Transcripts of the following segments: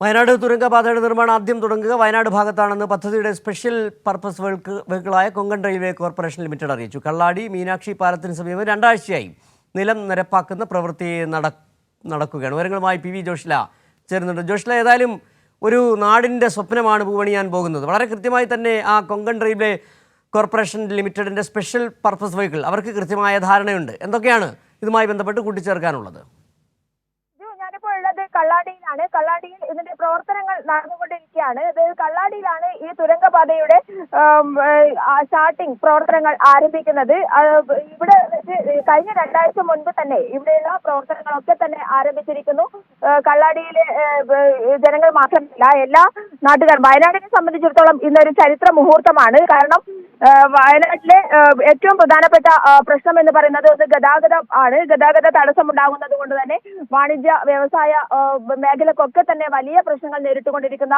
വയനാട് തുരങ്കപാതയുടെ നിർമ്മാണം ആദ്യം തുടങ്ങുക വയനാട് ഭാഗത്താണെന്ന് പദ്ധതിയുടെ സ്പെഷ്യൽ പർപ്പസ് വെഹിക്കിളായ കൊങ്കൺ റെയിൽവേ കോർപ്പറേഷൻ ലിമിറ്റഡ് അറിയിച്ചു. കള്ളാടി മീനാക്ഷി പാലത്തിന് സമീപം രണ്ടാഴ്ചയായി നിലം നിരപ്പാക്കുന്ന പ്രവൃത്തി നടക്കുകയാണ്. വിവരങ്ങളുമായി പി വി ജോഷ്ല ചേരുന്നുണ്ട്. ജോഷ്ല, ഏതായാലും ഒരു നാടിൻ്റെ സ്വപ്നമാണ് പൂവണിയാൻ പോകുന്നത്. വളരെ കൃത്യമായി തന്നെ ആ കൊങ്കൺ റെയിൽവേ കോർപ്പറേഷൻ ലിമിറ്റഡിൻ്റെ സ്പെഷ്യൽ പർപ്പസ് വെഹിക്കിൾ അവർക്ക് കൃത്യമായ ധാരണയുണ്ട്. എന്തൊക്കെയാണ് ഇതുമായി ബന്ധപ്പെട്ട് കൂട്ടിച്ചേർക്കാനുള്ളത്? കള്ളാടിയിലാണ്. കള്ളാടിയിൽ ഇതിന്റെ പ്രവർത്തനങ്ങൾ നടന്നുകൊണ്ടിരിക്കുകയാണ്. കള്ളാടിയിലാണ് ഈ തുരങ്കപാതയുടെ സ്റ്റാർട്ടിംഗ് പ്രവർത്തനങ്ങൾ ആരംഭിക്കുന്നത്. ഇവിടെ കഴിഞ്ഞ 2 ആഴ്ച മുൻപ് തന്നെ ഇവിടെയുള്ള പ്രവർത്തനങ്ങളൊക്കെ തന്നെ ആരംഭിച്ചിരിക്കുന്നു. കള്ളാടിയിലെ ജനങ്ങൾ മാത്രമല്ല, എല്ലാ നാട്ടുകാരും. വയനാടിനെ സംബന്ധിച്ചിടത്തോളം ഇന്നൊരു ചരിത്ര മുഹൂർത്തമാണ്. കാരണം വയനാട്ടിലെ ഏറ്റവും പ്രധാനപ്പെട്ട പ്രശ്നം എന്ന് പറയുന്നത് ഗതാഗതം ആണ്. ഗതാഗത തടസ്സമുണ്ടാകുന്നത് കൊണ്ട് തന്നെ വാണിജ്യ വ്യവസായ മേഖലക്കൊക്കെ തന്നെ വലിയ പ്രശ്നങ്ങൾ നേരിട്ടുകൊണ്ടിരിക്കുന്ന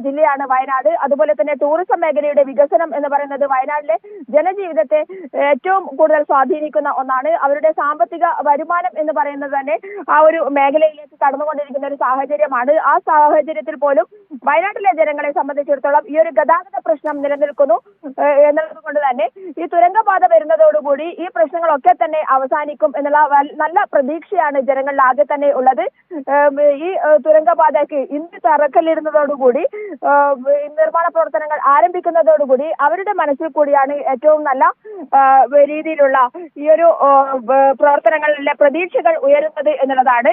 ജില്ലയാണ് വയനാട്. അതുപോലെ തന്നെ ടൂറിസം മേഖലയുടെ വികസനം എന്ന് പറയുന്നത് വയനാട്ടിലെ ജനജീവിതത്തെ ഏറ്റവും കൂടുതൽ സ്വാധീനിക്കുന്ന ഒന്നാണ്. അവരുടെ സാമ്പത്തിക വരുമാനം എന്ന് പറയുന്നത് തന്നെ ആ ഒരു മേഖലയിലേക്ക് കടന്നുകൊണ്ടിരിക്കുന്ന ഒരു സാഹചര്യമാണ്. ആ സാഹചര്യത്തിൽ പോലും വയനാട്ടിലെ ജനങ്ങളെ സംബന്ധിച്ചിടത്തോളം ഈ ഒരു ഗതാഗത പ്രശ്നം നിലനിൽക്കുന്നു എന്നുള്ളത് കൊണ്ട് തന്നെ ഈ തുരങ്കപാത വരുന്നതോടുകൂടി ഈ പ്രശ്നങ്ങളൊക്കെ തന്നെ അവസാനിക്കും എന്നുള്ള നല്ല പ്രതീക്ഷയാണ് ജനങ്ങളിൽ ആകെ തന്നെ ഉള്ളത്. ഈ തുരങ്കപാതയ്ക്ക് ഇന്ന് തറക്കല്ലിടുന്നതോടുകൂടി നിർമ്മാണ പ്രവർത്തനങ്ങൾ ആരംഭിക്കുന്നതോടുകൂടി അവരുടെ മനസ്സിൽ കൂടിയാണ് ഏറ്റവും നല്ല രീതിയിലുള്ള ഈ ഒരു പ്രവർത്തനങ്ങളിലെ പ്രതീക്ഷകൾ ഉയരുന്നത് എന്നുള്ളതാണ്.